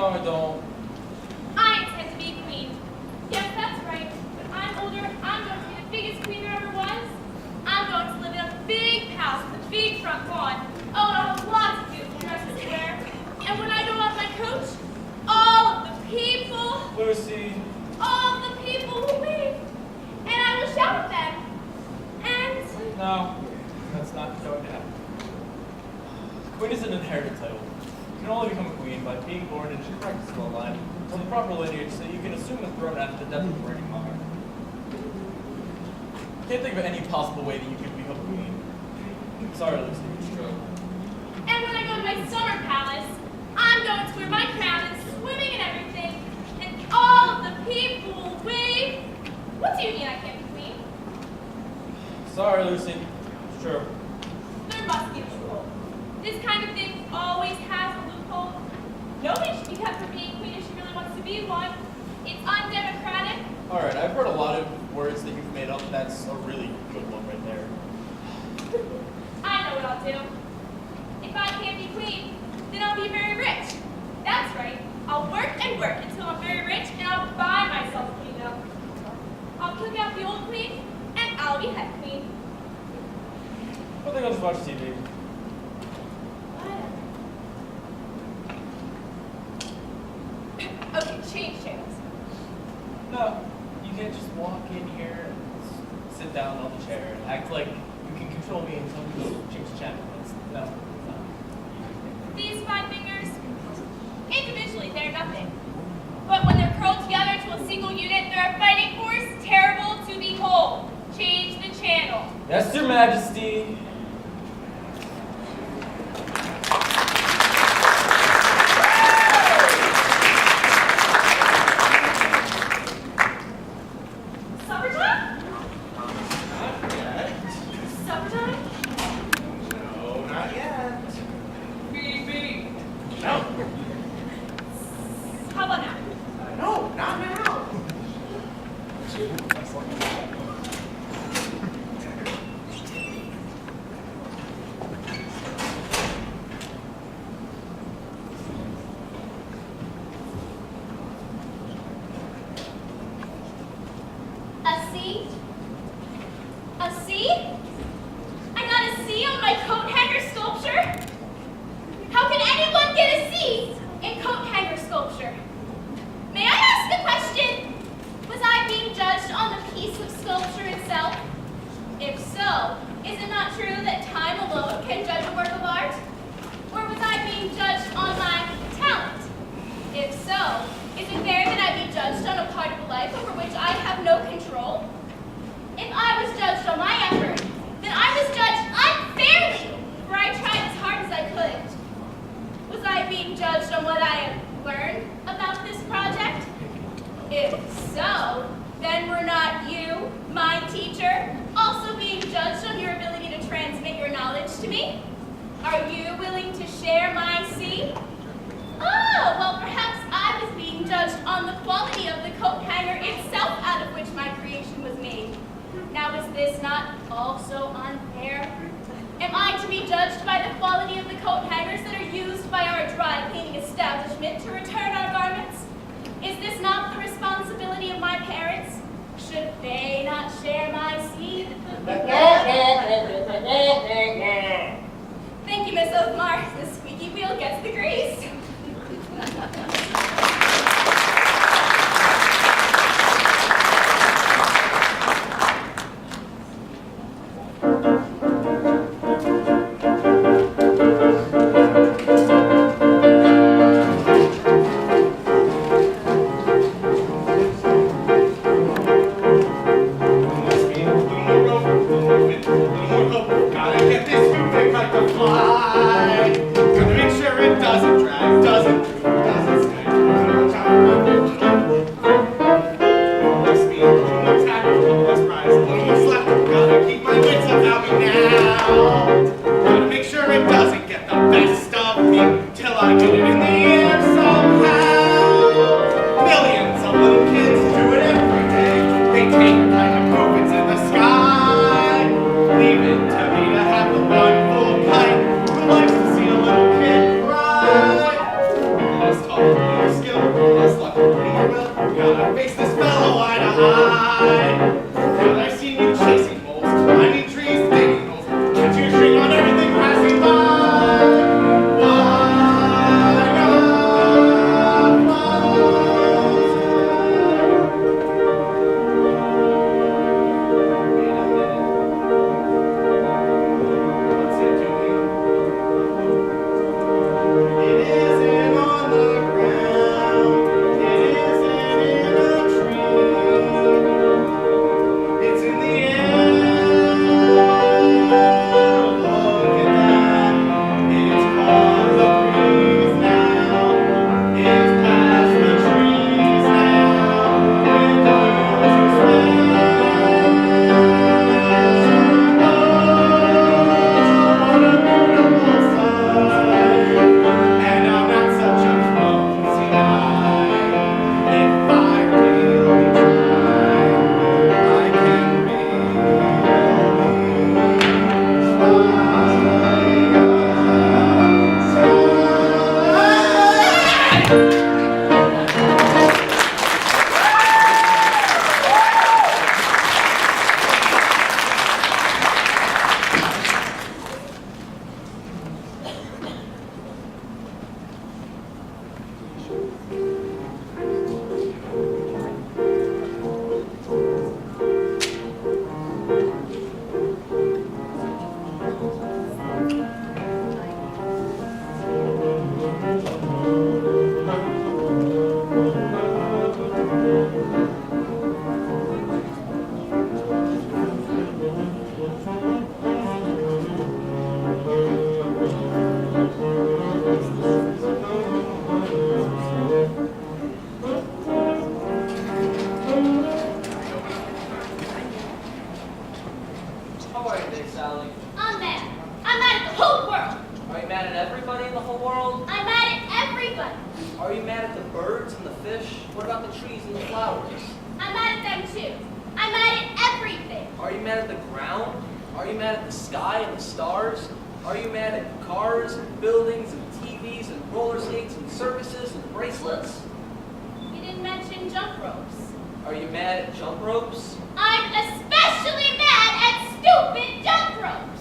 Mom, I don't. I intend to be queen. Yes, that's right. When I'm older, I'm going to be the biggest queen there ever was. I'm going to live in a big house with a big front lawn. Oh, and I'll have lots of beautiful dresses to wear. And when I go off my coach, all of the people, Lucy. all of the people will wave. And I will shout at them. And No, that's not going to happen. Queen is an inherited title. You can only become a queen by being born into the correct bloodline from the proper lineage so you can assume the throne after the death of the reigning monarch. Can't think of any possible way that you could become queen. Sorry, Lucy, it's true. And when I go to my summer palace, I'm going to wear my crown and swimming and everything. And all of the people will wave. What do you mean I can't be queen? Sorry, Lucy, it's true. There must be a loophole. This kind of thing always has a loophole. Nobody should be kept from being queen if she really wants to be one. It's undemocratic. Alright, I've heard a lot of words that you've made up. That's a really good one right there. I know what I'll do. If I can't be queen, then I'll be very rich. That's right. I'll work and work until I'm very rich, and I'll buy myself a kingdom. I'll kick out the old queen, and I'll be head queen. I think I'll just watch TV. Okay, change channels. No, you can't just walk in here and sit down on the chair and act like you can control me and tell me to change the channel. No, it's not. These five fingers, individually, they're nothing. But when they're curled together into a single unit, they're a fighting force terrible to behold. Change the channel. Yes, Your Majesty. Supper time? Not yet. Supper time? No, not yet. Beep, beep. No. How about now? No, not now. A C? A C? I got a C on my coat hanger sculpture? How can anyone get a C in coat hanger sculpture? May I ask a question? Was I being judged on the piece of sculpture itself? If so, is it not true that time alone can judge a work of art? Or was I being judged on my talent? If so, is it fair that I be judged on a part of a life over which I have no control? If I was judged on my effort, then I was judged unfairly, for I tried as hard as I could. Was I being judged on what I have learned about this project? If so, then were not you, my teacher, also being judged on your ability to transmit your knowledge to me? Are you willing to share my C? Oh, well, perhaps I was being judged on the quality of the coat hanger itself out of which my creation was made. Now, is this not also unfair? Am I to be judged by the quality of the coat hangers that are used by our dry cleaning establishment to return our garments? Is this not the responsibility of my parents? Should they not share my seed? Thank you, Miss Othmar. The squeaky wheel gets the grease. Gotta get this moving like a fly. Gotta make sure it doesn't drag. Are you mad at the birds and the fish? What about the trees and the flowers? I'm mad at them too. I'm mad at everything. Are you mad at the ground? Are you mad at the sky and the stars? Are you mad at cars and buildings and TVs and roller skates and circuses and bracelets? You didn't mention jump ropes. Are you mad at jump ropes? I'm especially mad at stupid jump ropes.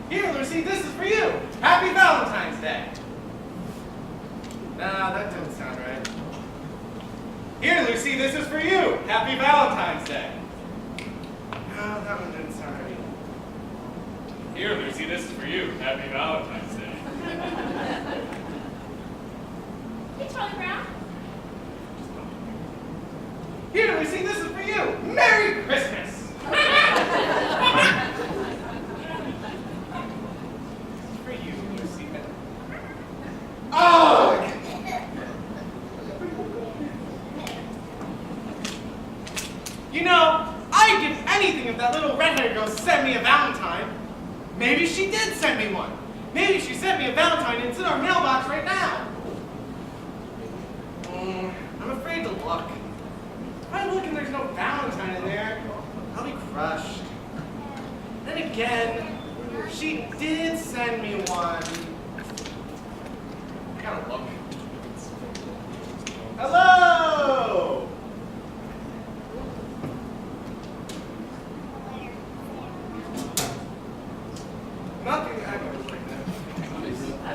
Here, Lucy, this is for you. Happy Valentine's Day. Nah, that didn't sound right. Here, Lucy, this is for you. Happy Valentine's Day. No, that one didn't sound right either. Here, Lucy, this is for you. Happy Valentine's Day. Hey, Charlie Brown. Here, Lucy, this is for you. Merry Christmas. For you, Lucy. Oh! You know, I'd give anything if that little redheaded girl sent me a Valentine. Maybe she did send me one. Maybe she sent me a Valentine and it's in our mailbox right now. I'm afraid to look. If I look and there's no Valentine in there, I'll be crushed. Then again, she did send me one. I gotta look. Hello! Nothing. I don't like that.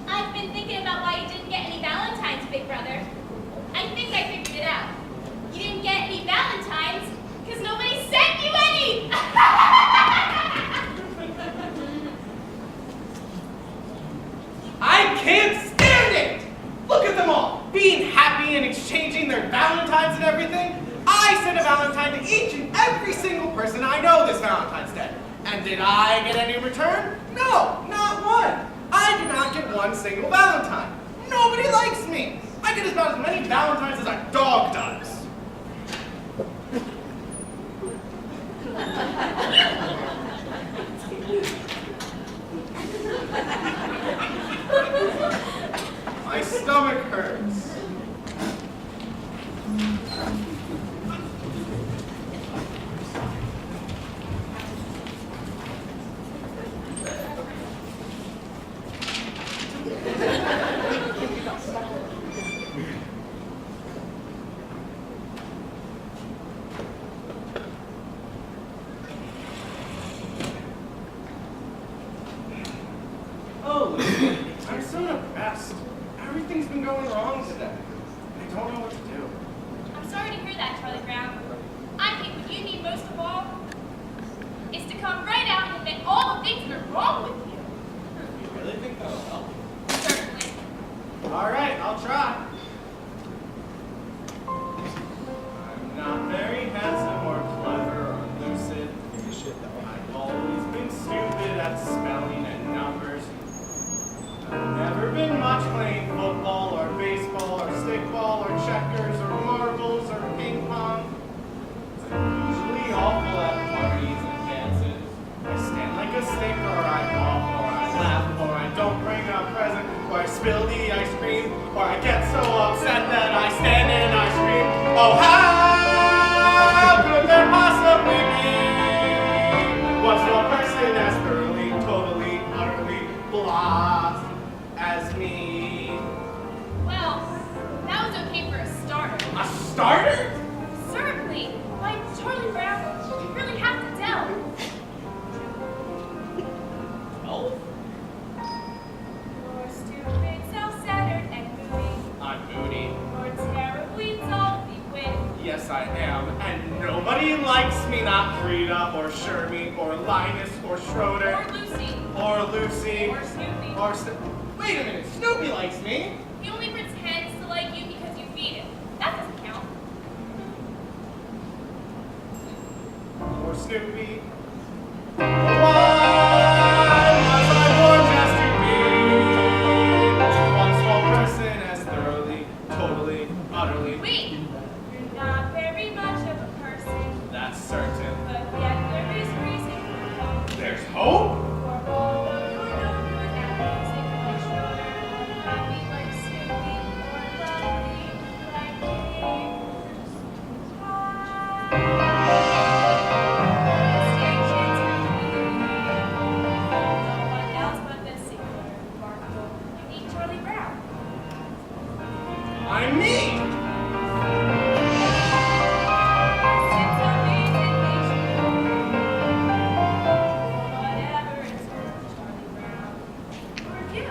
I've been thinking about why you didn't get any Valentines, big brother. I think I figured it out. You didn't get any Valentines because nobody sent you any! I can't stand it! Look at them all, being happy and exchanging their Valentines and everything. I sent a Valentine to each and every single person I know this Valentine's Day. And did I get any return? No, not one. I did not get one single Valentine. Nobody likes me. I get about as many Valentines as a dog does. My stomach hurts. Oh, Lucy, I'm so depressed. Everything's been going wrong today. I don't know what to do. I'm sorry to hear that, Charlie Brown. I think what you need most of all is to come right out and admit all the things that are wrong with you. You really think that'll help? Certainly. All right, I'll try. I'm not very handsome or clever or lucid. I've always been stupid at spelling and numbers. I've never been much playing football or baseball or stickball or checkers or marbles or ping pong. I'm usually awful at parties and dances. I stand like a stick or I cough or I laugh or I don't bring a present or I spill the ice cream or I get so upset that I stand and I scream. Oh, how could there possibly be one small person as thoroughly, totally, utterly lost as me? Well, that was okay for a starter. A starter? Certainly. Why, Charlie Brown, you really have to delve. Oh, You're stupid, self-centered, and moody. I'm moody. You're terribly salty with. Yes, I am. And nobody likes me, not Frida or Shermie or Linus or Schroeder Or Lucy. or Lucy Or Snoopy. or Wait a minute, Snoopy likes me. He only pretends to like you because you feed him. That doesn't count. Or Snoopy. Why was I born just to be one small person as thoroughly, totally, utterly? Wait, you're not I'm me! Whatever is Charlie Brown. Or you.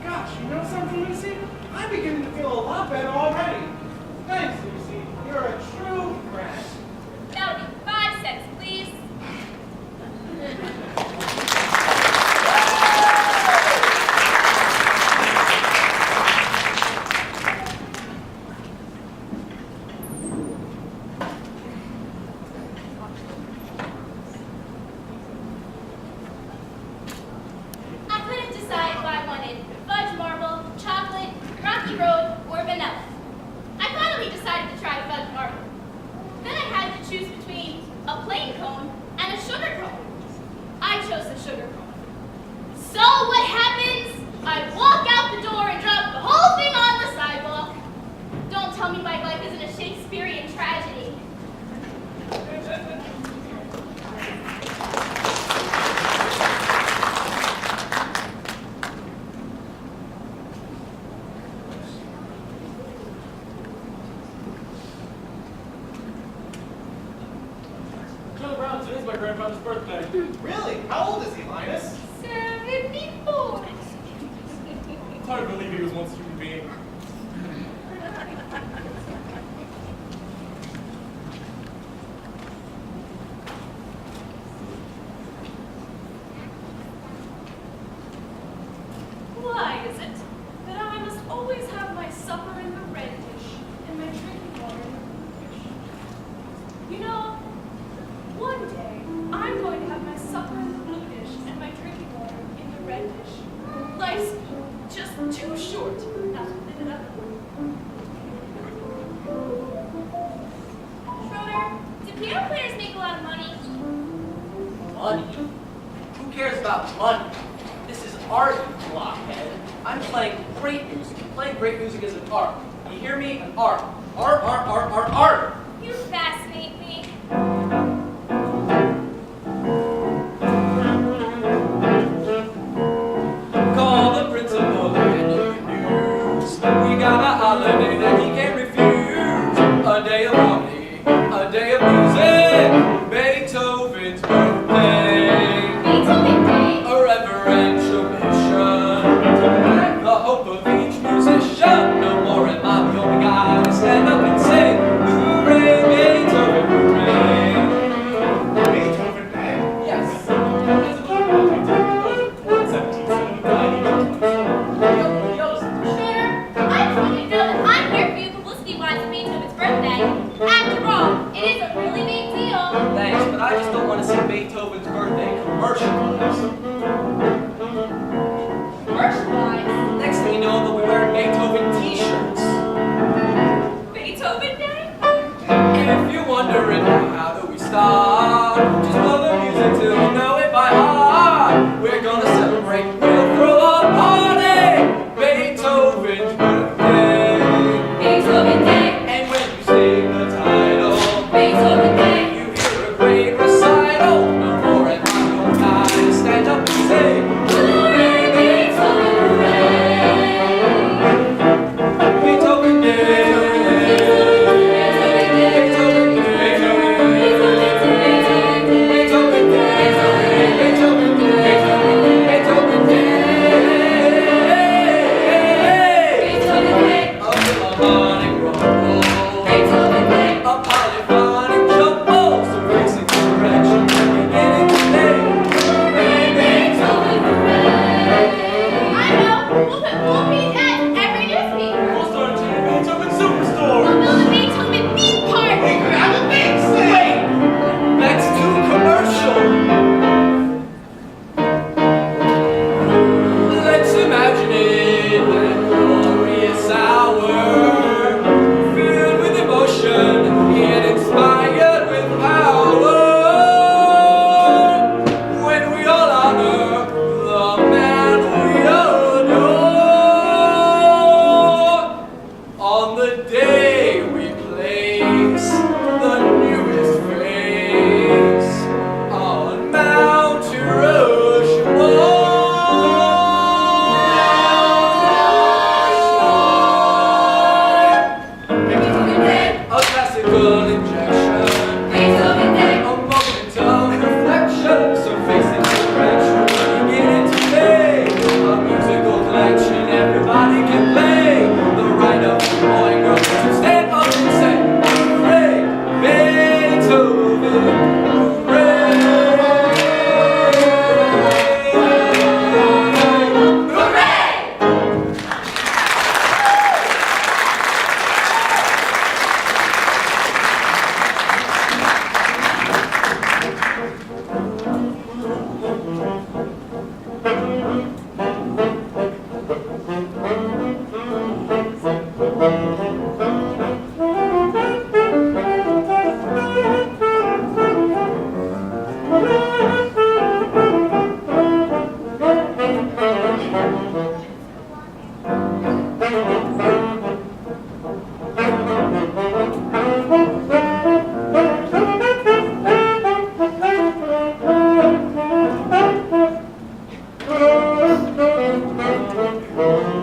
Gosh, you know something, Lucy? I'm beginning to feel a lot better already. Thanks, Lucy. You're a true friend. That would be 5 cents, please. I couldn't decide if I wanted fudge marble, chocolate, rocky road, or vanilla. I finally decided to try fudge marble. Then I had to choose between a plain cone and a sugar cone. I chose the sugar cone. So what happens? I walk out the door and drop the whole thing on the sidewalk. Don't tell me my life isn't a Shakespearean tragedy. Charlie Brown, today's my grandfather's birthday. Really? How old is he, Linus? 74. It's hard to believe he was once a human being. Why is it that I must always have my supper in the red dish and my drinking water in the blue dish? You know, one day I'm going to have my supper in the blue dish and my drinking water in the red dish. Life's just too short not to live it up. Schroeder, do piano players make a lot of money? Money? Who cares about money? This is art, you blockhead. I'm playing great music. Playing great music is an art. You hear me? An art. Art, art, art, art, art. You fascinate me. Call the principal and you can use. We got a holiday that he can't refuse. A day of harmony, a day of music. Beethoven's birthday. Beethoven Day. A reverential mission. The hope of each musician. No more am I the only guy to stand up and say, hooray, Beethoven.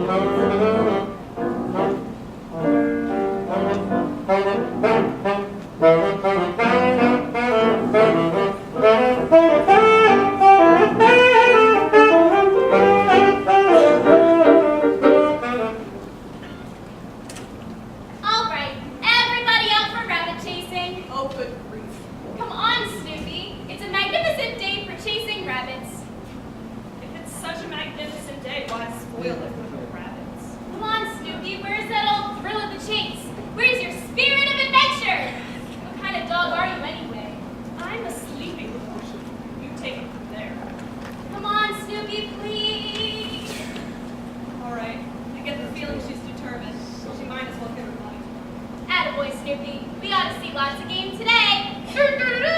All right, everybody out for rabbit chasing. Oh, good grief. Come on, Snoopy. It's a magnificent day for chasing rabbits. If it's such a magnificent day, why spoil it with the rabbits? Come on, Snoopy. Where's that old thrill of the chase? Where's your spirit of adventure? What kind of dog are you anyway? I'm a sleeping dog. You take it from there. Come on, Snoopy, please. All right. I get the feeling she's determined. She might as well get her money. Attaboy, Snoopy. We ought to see lots of game today. Doo-doo-doo-doo.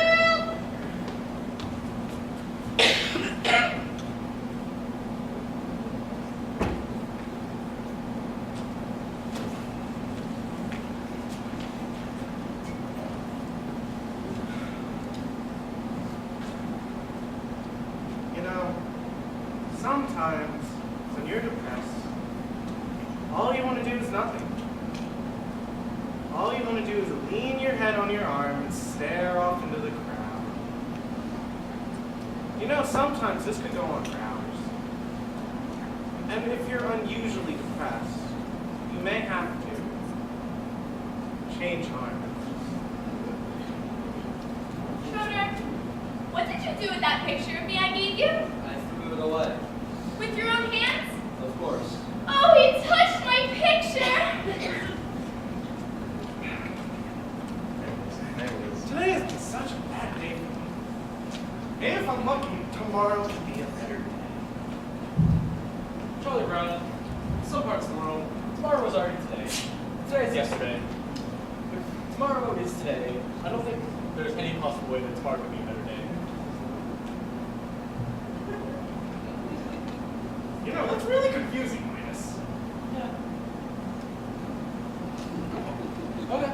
You know, sometimes when you're depressed, all you want to do is nothing. All you want to do is lean your head on your arm and stare off into the crowd. You know, sometimes this could go on for hours. And if you're unusually depressed, you may have to change harm. Schroeder, what did you do with that picture of me I gave you? I threw it away. With your own hands? Of course. Oh, he touched my picture! Today has been such a bad day for me. Maybe if I'm lucky, tomorrow will be a better day. Charlie Brown, in some parts of the world, tomorrow was already today. Today's yesterday. If tomorrow is today, I don't think there's any possible way that tomorrow could be a better day. You know, that's really confusing, Linus. Yeah. Okay.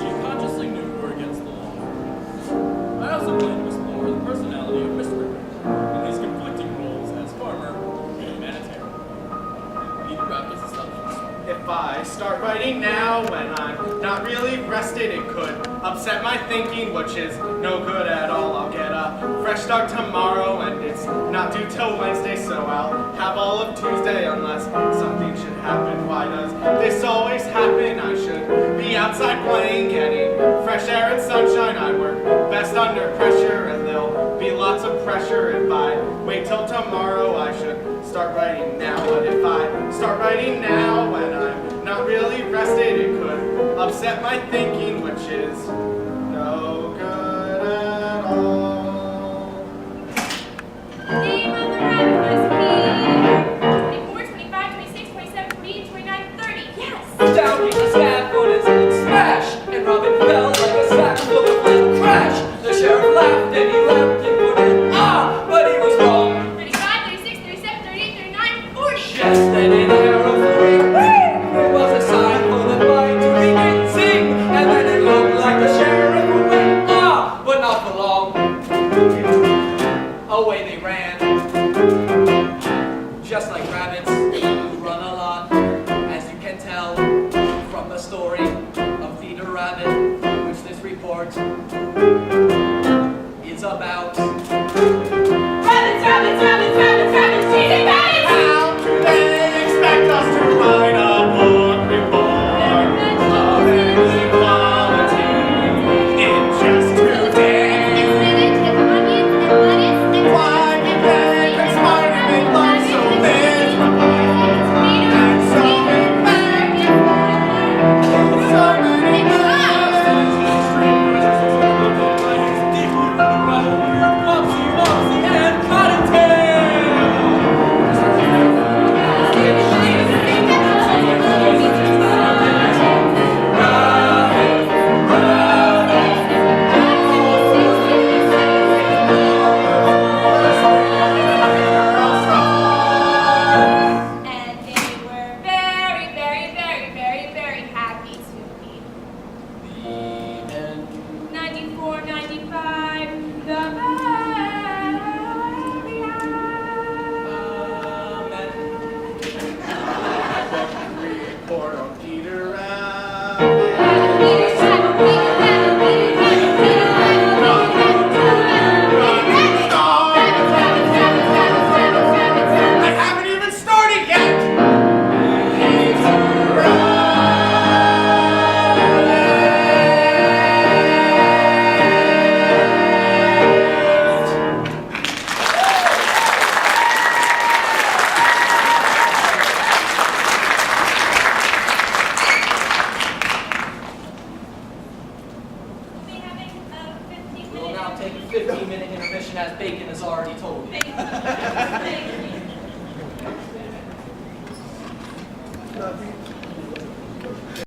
She consciously knew were against if I start writing now when I'm not really rested, it could upset my thinking, which is no good at all. I'll get a fresh start tomorrow, and it's not due till Wednesday, so I'll have all of Tuesday unless something should happen. Why does this always happen? I should be outside playing, getting fresh air and sunshine. I work best under pressure, and there'll be lots of pressure if I wait till tomorrow. I should start writing now, but if I start writing now when I'm not really rested, it could upset my thinking, which is no good at all. Name of the rabbit was P. 24, 25, 26, 27, 28, 29, 30. Yes! Down came the scaffold and smash, and Robin fell like a sack full of lead crash. The sheriff laughed and he laughed and put in but he was wrong. 35, 36, 37, 38, 39, 40. Just then an arrow flew. It was a sign for the mind to begin sing, and then it looked like the sheriff would win. But not for long. Away they ran, just like rabbits who run a lot, as you can tell from the story of Peter Rabbit, which this report is about. Rabbits, rabbits, rabbits, rabbits, rabbits, chasing rabbits! How can they expect us to write a book report of any quality in just 2 days? Spinach and onions and lettuce and Why did they conspire to make life so miserable? And so embarrassing, so many And they were very, very, very, very, very happy to meet. The end. 94, 95, the very report on Peter Rabbit. I haven't even started yet. We'll now take a 15-minute intermission as Bacon has already told you. Thank you. Nothing